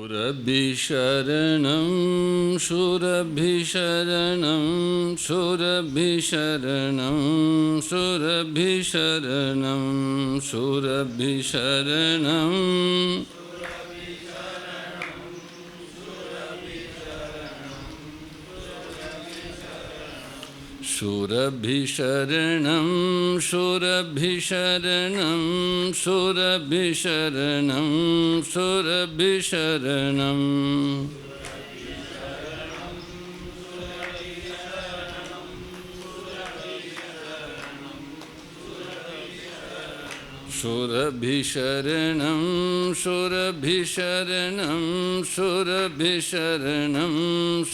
शूरभिशरणं शूरभिशरणं शूरभिशरणं शूरभिशरणं शूरभिशरणं शूरभिशरणं शूरभिशरणं शूरभिशरणं शूरभिशरणं शूरभिशरणं शूरभिशरणं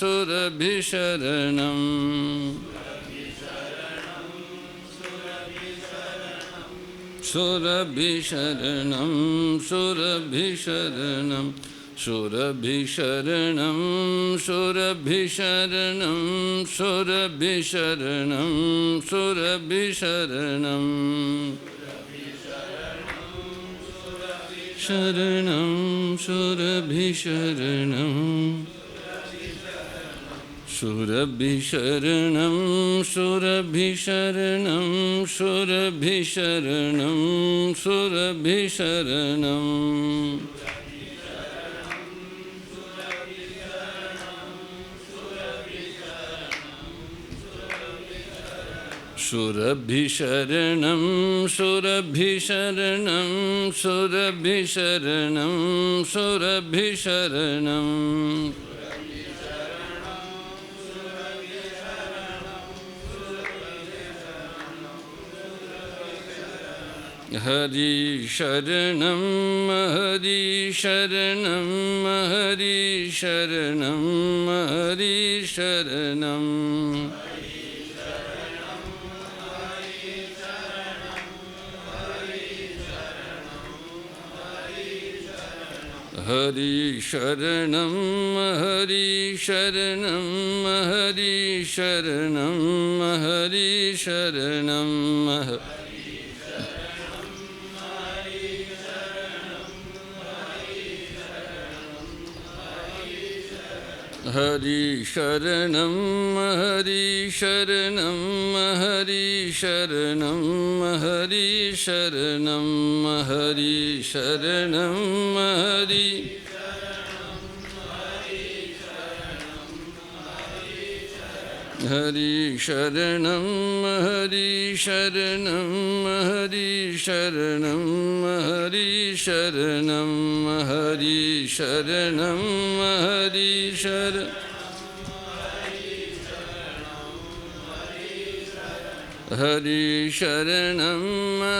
शूरभिशरणं शूरभिशरणं शूरभिशरणं शूरभिशरणं शूरभिशरणं शूरभिशरणं शूरभिशरणं शूरभिशरणं शरणं शूरभिशरणं शूरभिशरणं शूरभिशरणं शूरभिशरणं शूरभिशरणं शूरभिशरणं शूरभिशरणं शूरभिशरणं शूरभिशरणं हरि शरणं हरि शरणं हरि शरणं हरि शरणं हरि शरणं हरि शरणं हरि शरणं हरि शरणं हरि शरणं हरि शरणं हरि शरणं हरि शरणं हरि शरणं हरि हरि शरणं हरि शरणं हरि शरणं हरि शरणं हरि शरणं हरि शरणं हरि शरणं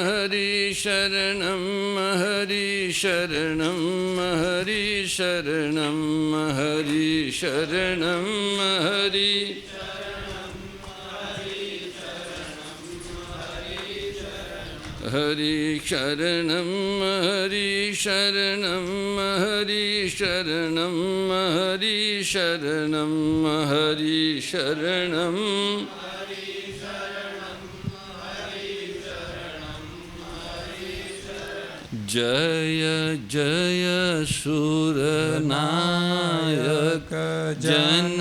हरि शरणं हरि शरणं हरि शरणं हरि शरणं हरि हरि शरणं हरि शरणं हरि शरणं हरि शरणं हरि शरणं जय जय सुरनायक जन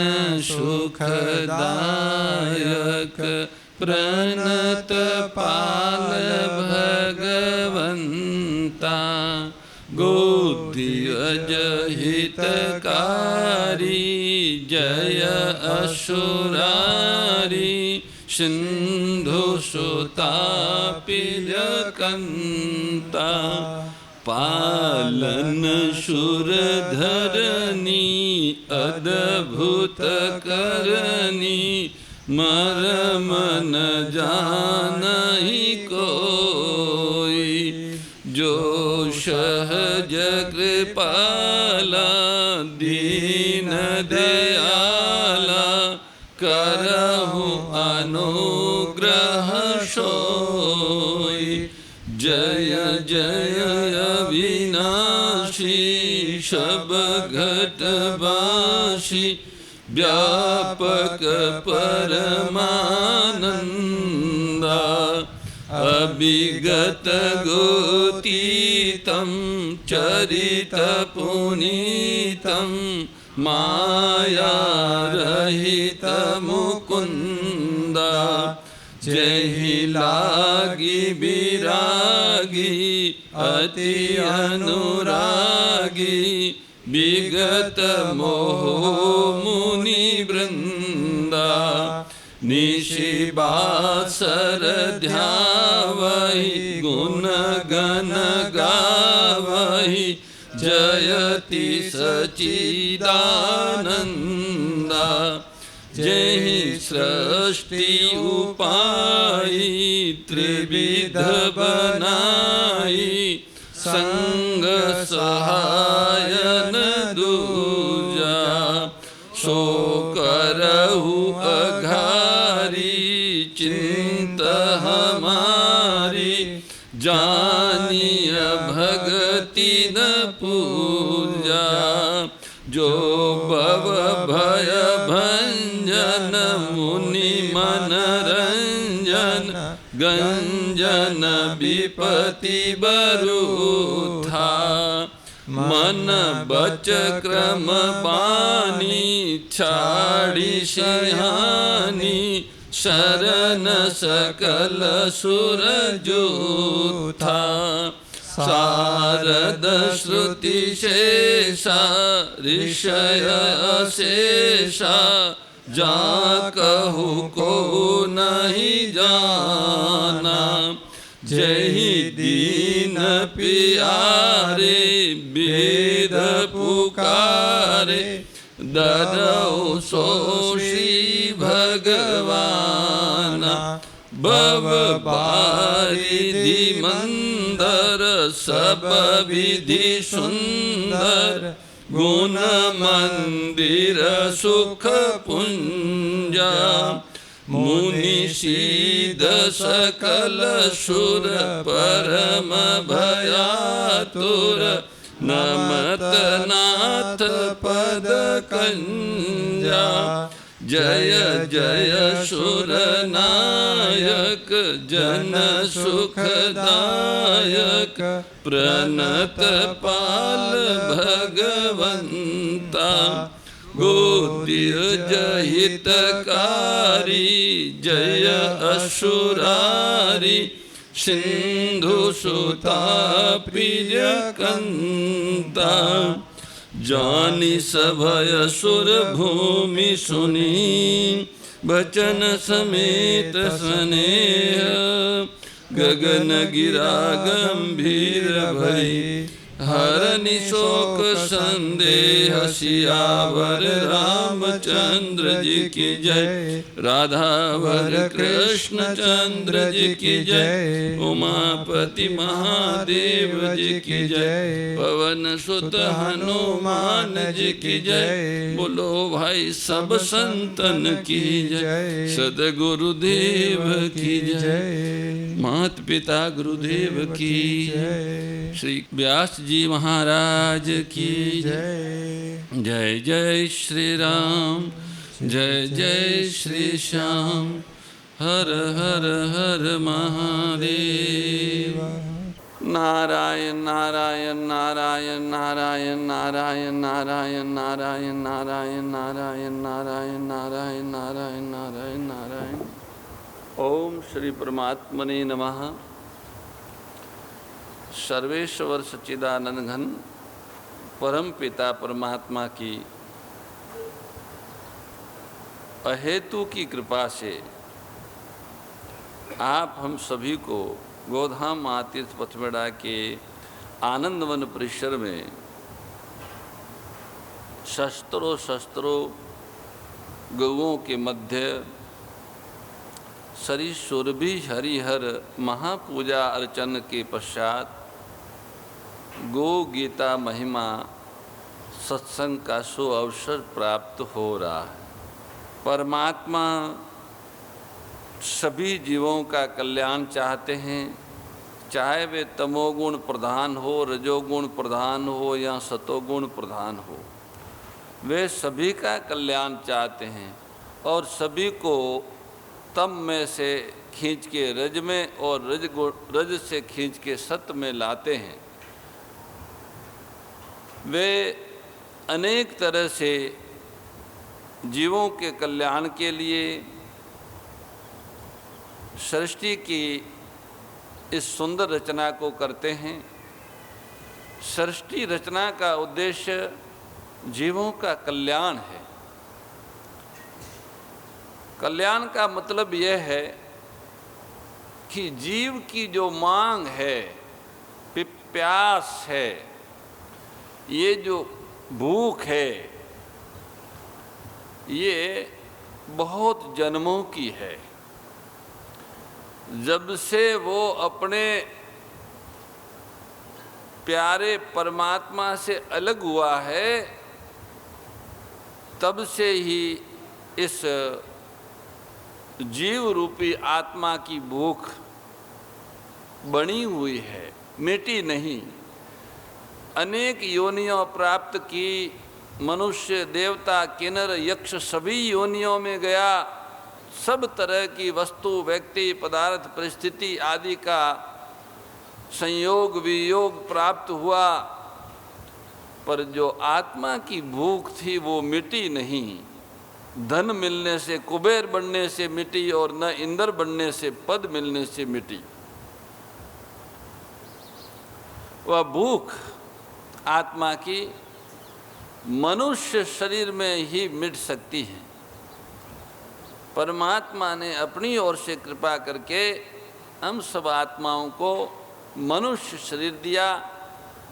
सुखदायक प्रणत पाल भगवंता गोदियज हितकारी जय असुरारी सिंधु सुतापिजकंता पालन शूरधरनी अद्भुत करनी मरम न जानहि कोई जो सहज कृपाला दीन दयाला करहु अनुग्रह सोई जय जय अविनाशी सब घटवासी व्यापक परमानंदा अभिगत गोतीतं चरित पुनीतं माया रहित मुकुंदा जहि लागी विरागी अति अनुरागी विगत मोह मुनि वृंदा निशिबासर ध्यावहि गुण गण गावहि जयति सच्चिदानंदा जहि सृष्टि उपाई त्रिविध बनाई संग सहायन दूजा सो करहु अघारी चिंत हमारी जानिय भगति न पूजा जो भव भय भंजन मुनि मनरंजन गंजन विपति बरूथा मन बच क्रम बानी छाड़ी सिंहानी शरण सकल सुर जूथा शारद श्रुति शेषा ऋषय शेषा जा कहु को नहीं जाना जहि दीन पियारे वेद पुकारे दरौ सो श्री भगवाना भव बारिधि मंदर सब विधि सुंदर गुण मंदिर सुख पुंजा मुनि सीध सकल सुर परम भयातुर नमत नाथ पद कंजा जय जय सुर नायक जन सुखदायक प्रणत पाल भगवंता गोतीर्ज हितकारी जय असुरारी सिंधु सुता प्रिय कंता जानी सभय सुर भूमि सुनी बचन समेत स्नेह गगन गिरा गंभीर भई हरनि शोक संदेह सियावर रामचंद्र जी की जय राधावर कृष्ण चंद्र जी की जय उमापति महादेव जी की जय पवन सुत हनुमान जी की जय बोलो भाई सब संतन की जय सदगुरुदेव की जय मात पिता गुरुदेव की जय श्री व्यास जी महाराज की जय जय जय श्री राम जय जय श्री श्याम हर हर हर महादेव नारायण नारायण नारायण नारायण नारायण नारायण नारायण नारायण नारायण नारायण नारायण नारायण नारायण नारायण ओम श्री परमात्मने नमः। सर्वेश्वर सच्चिदानंद घन परम पिता परमात्मा की अहेतु की कृपा से आप हम सभी को गोधाम महातीर्थ पथमेड़ा के आनंदवन परिसर में शस्त्रों गौओं के मध्य श्री सुरभि हरिहर महापूजा अर्चन के पश्चात गो गीता महिमा सत्संग का सो अवसर प्राप्त हो रहा है। परमात्मा सभी जीवों का कल्याण चाहते हैं, चाहे वे तमोगुण प्रधान हो, रजोगुण प्रधान हो या सतोगुण प्रधान हो, वे सभी का कल्याण चाहते हैं और सभी को तम में से खींच के रज में और रज से खींच के सत में लाते हैं। वे अनेक तरह से जीवों के कल्याण के लिए सृष्टि की इस सुंदर रचना को करते हैं। सृष्टि रचना का उद्देश्य जीवों का कल्याण है। कल्याण का मतलब यह है कि जीव की जो मांग है, प्यास है, ये जो भूख है, ये बहुत जन्मों की है। जब से वो अपने प्यारे परमात्मा से अलग हुआ है, तब से ही इस जीव रूपी आत्मा की भूख बनी हुई है, मिटी नहीं। अनेक योनियों प्राप्त की, मनुष्य, देवता, किन्नर, यक्ष सभी योनियों में गया। सब तरह की वस्तु, व्यक्ति, पदार्थ, परिस्थिति आदि का संयोग वियोग प्राप्त हुआ, पर जो आत्मा की भूख थी वो मिटी नहीं। धन मिलने से, कुबेर बनने से मिटी और न इंद्र बनने से, पद मिलने से मिटी। वह भूख आत्मा की मनुष्य शरीर में ही मिट सकती है। परमात्मा ने अपनी ओर से कृपा करके हम सब आत्माओं को मनुष्य शरीर दिया,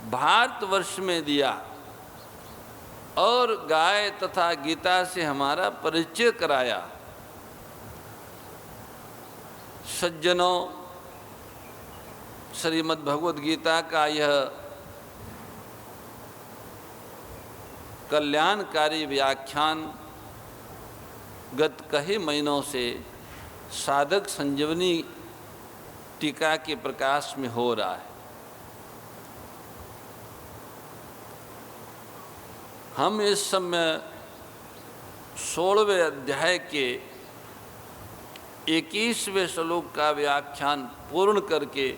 भारतवर्ष में दिया और गाय तथा गीता से हमारा परिचय कराया। सज्जनों, श्रीमद् भगवद गीता का यह कल्याणकारी व्याख्यान गत कई महीनों से साधक संजीवनी टीका के प्रकाश में हो रहा है। हम इस समय 16वें अध्याय के 21वें श्लोक का व्याख्यान पूर्ण करके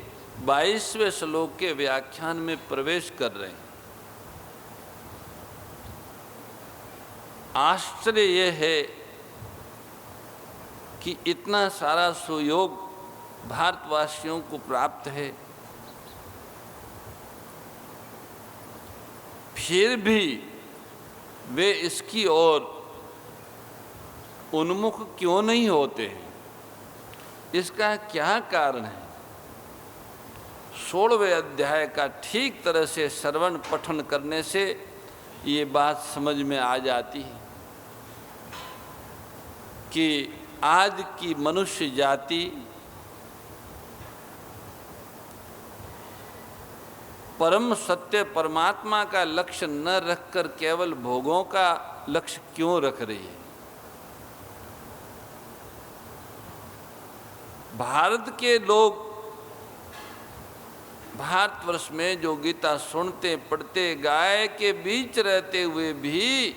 22वें श्लोक के व्याख्यान में प्रवेश कर रहे हैं। आश्चर्य यह है कि इतना सारा सुयोग भारतवासियों को प्राप्त है, फिर भी वे इसकी ओर उन्मुख क्यों नहीं होते हैं? इसका क्या कारण है? 16वें अध्याय का ठीक तरह से श्रवण पठन करने से ये बात समझ में आ जाती है कि आज की मनुष्य जाति परम सत्य परमात्मा का लक्ष्य न रखकर केवल भोगों का लक्ष्य क्यों रख रही है। भारत के लोग भारतवर्ष में जो गीता सुनते पढ़ते, गाय के बीच रहते हुए भी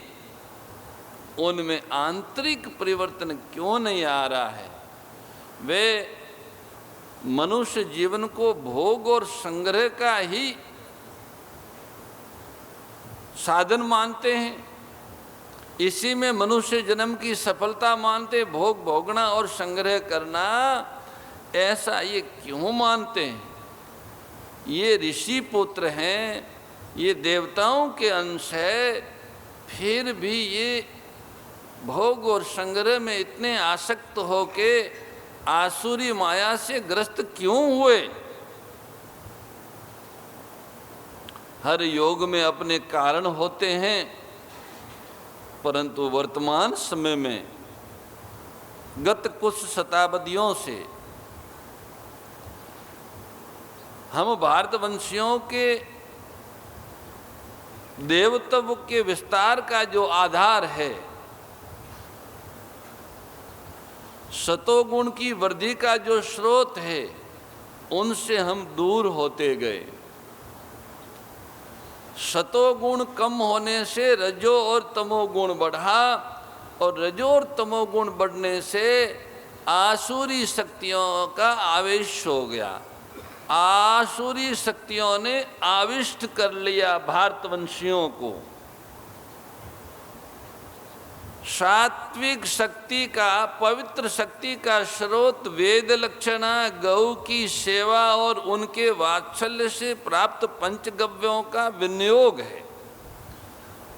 उनमें आंतरिक परिवर्तन क्यों नहीं आ रहा है? वे मनुष्य जीवन को भोग और संग्रह का ही साधन मानते हैं, इसी में मनुष्य जन्म की सफलता मानते, भोग भोगना और संग्रह करना, ऐसा ये क्यों मानते हैं? ये ऋषि पुत्र हैं, ये देवताओं के अंश है, फिर भी ये भोग और संग्रह में इतने आसक्त हो के आसुरी माया से ग्रस्त क्यों हुए? हर योग में अपने कारण होते हैं, परंतु वर्तमान समय में गत कुछ शताब्दियों से हम भारतवंशियों के देवत्व के विस्तार का जो आधार है, सतोगुण की वृद्धि का जो स्रोत है, उनसे हम दूर होते गए। सतोगुण कम होने से रजो और तमोगुण बढ़ा और रजो और तमोगुण बढ़ने से आसुरी शक्तियों का आवेश हो गया। आसुरी शक्तियों ने आविष्ट कर लिया भारतवंशियों को। सात्विक शक्ति का, पवित्र शक्ति का स्रोत वेद लक्षणा, गौ की सेवा और उनके वात्सल्य से प्राप्त पंचगव्यों का विनियोग है।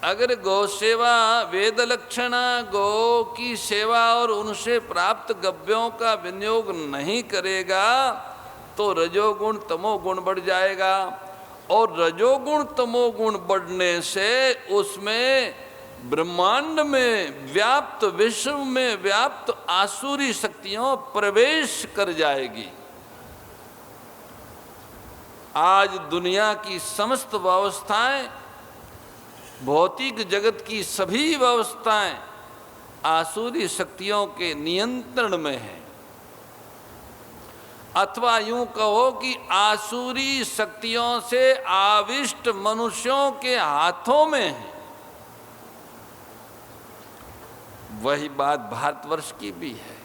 अगर गौ सेवा, वेद लक्षणा, गौ की सेवा और उनसे प्राप्त गव्यों का विनियोग नहीं करेगा तो रजोगुण तमोगुण बढ़ जाएगा, और रजोगुण तमोगुण बढ़ने से उसमें ब्रह्मांड में व्याप्त, विश्व में व्याप्त आसुरी शक्तियों प्रवेश कर जाएगी। आज दुनिया की समस्त व्यवस्थाएं, भौतिक जगत की सभी व्यवस्थाएं आसुरी शक्तियों के नियंत्रण में है, अथवा यूं कहो कि आसुरी शक्तियों से आविष्ट मनुष्यों के हाथों में है। वही बात भारतवर्ष की भी है।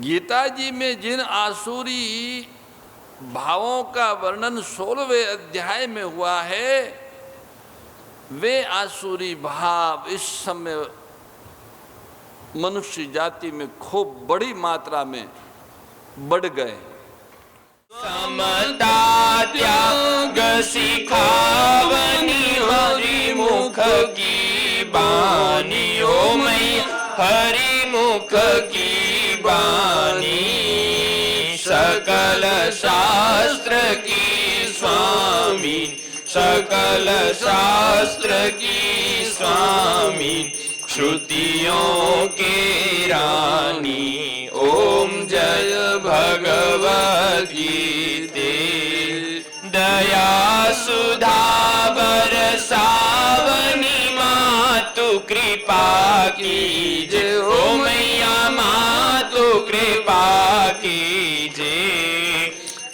गीता जी में जिन आसुरी भावों का वर्णन 16वें अध्याय में हुआ है, वे आसुरी भाव इस समय मनुष्य जाति में खूब बड़ी मात्रा में बढ़ गए। समता त्याग सिखावनी हरि मुख की बानी, ओ मैया हरि मुख की बानी। सकल शास्त्र की स्वामी, सकल शास्त्र की स्वामी, श्रुतियों के रानी। ओम जय भगवद गीते। दया सुधा बरसावनी मातु कृपा कीजे, ओ मैया मातु कृपा कीजे।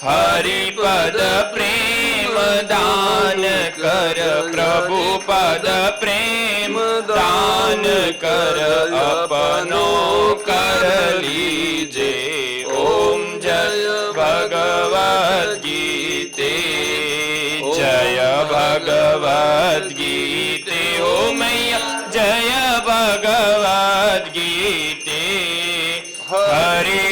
हरि पद प्रेम दान कर, प्रभु पद प्रेम दान कर, अपनो कर लीजे। ओम जय भगवद गीते, जय भगवद गीते। ओ मैया जय भगवद गीते। हरि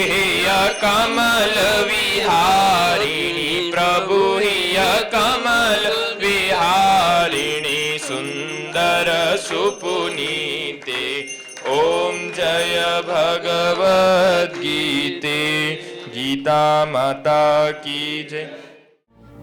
कमल विहारिणी, प्रभु हिय कमल विहारिणी, सुंदर सुपुनीते। ओम जय भगवद गीते। गीता माता की जय।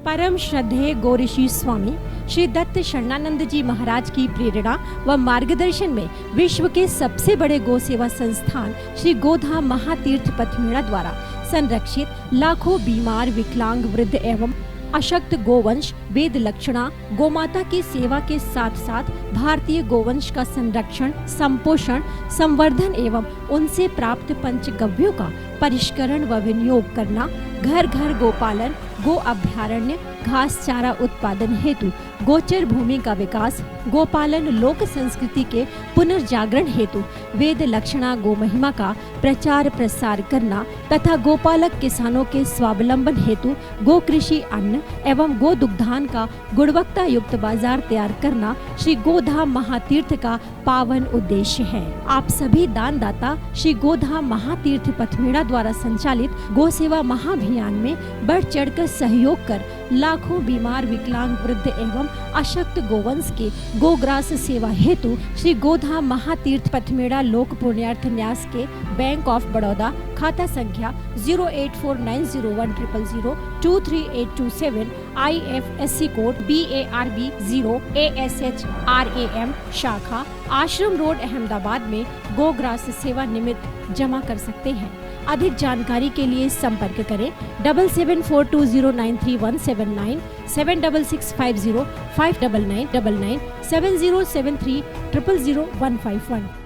परम श्रद्धेय गौरीशी स्वामी श्री दत्त शरणानंद जी महाराज की प्रेरणा व मार्गदर्शन में विश्व के सबसे बड़े गौ सेवा संस्थान श्री गोधाम महातीर्थ पथमेड़ा द्वारा संरक्षित लाखों बीमार, विकलांग, वृद्ध एवं अशक्त गोवंश, वेद लक्षणा गोमाता की सेवा के साथ साथ भारतीय गोवंश का संरक्षण, संपोषण, संवर्धन एवं उनसे प्राप्त पंचगव्यों का परिष्करण व विनियोग करना, घर घर गोपालन, गो अभ्यारण्य, घास चारा उत्पादन हेतु गोचर भूमि का विकास, गोपालन लोक संस्कृति के पुनर्जागरण हेतु वेद लक्षणा गो महिमा का प्रचार प्रसार करना तथा गोपालक किसानों के स्वावलंबन हेतु गो कृषि अन्न एवं गो दुग्धान का गुणवत्ता युक्त बाजार तैयार करना श्री गोधाम महातीर्थ का पावन उद्देश्य है। आप सभी दान दाता श्री गोधाम महातीर्थ पथमेड़ा द्वारा संचालित गो सेवा महाअभियान में बढ़ चढ़कर सहयोग कर लाखों बीमार, विकलांग, वृद्ध एवं अशक्त गोवंश के गोग्रास सेवा हेतु श्री गोधाम महातीर्थ पथमेड़ा लोक पुण्यार्थ न्यास के बैंक ऑफ बड़ौदा खाता संख्या 084901000238827 IFSC कोड BARB 0 ASHRAM शाखा आश्रम रोड अहमदाबाद में गोग्रास सेवा निमित्त जमा कर सकते हैं। अधिक जानकारी के लिए संपर्क करें 7742093179 7665059999 7073000151।